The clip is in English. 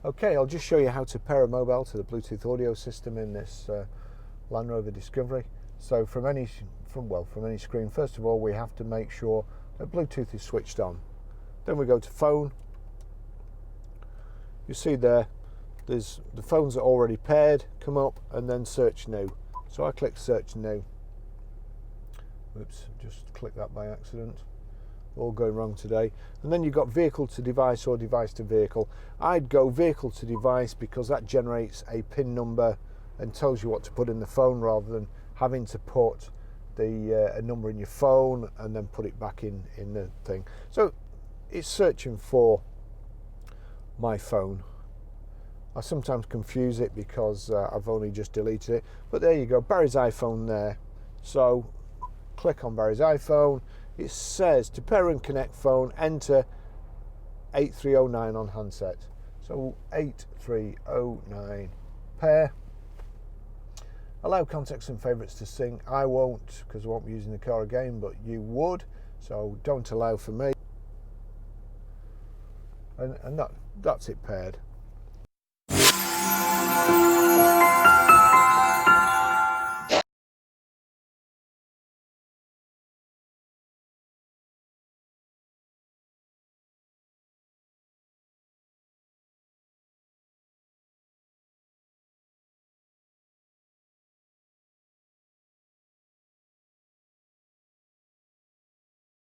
Okay, I'll just show you how to pair a mobile to the Bluetooth audio system in this Land Rover Discovery. So from any screen, first of all we have to make sure that Bluetooth is switched on. Then we go to phone. You see there's the phones are already paired, come up, and then search new. So I click search new. Oops, just clicked that by accident. All going wrong today. And then you've got vehicle to device or device to vehicle. I'd go vehicle to device because that generates a PIN number and tells you what to put in the phone rather than having to put a number in your phone and then put it back in the thing. So it's searching for my phone. I sometimes confuse it because I've only just deleted it, but there you go, Barry's iPhone there. So click on Barry's iPhone. It says to pair and connect phone, enter 8309 on handset. So 8309 pair. Allow contacts and favourites to sync. I won't because I won't be using the car again, but you would. So don't allow for me. And that's it paired.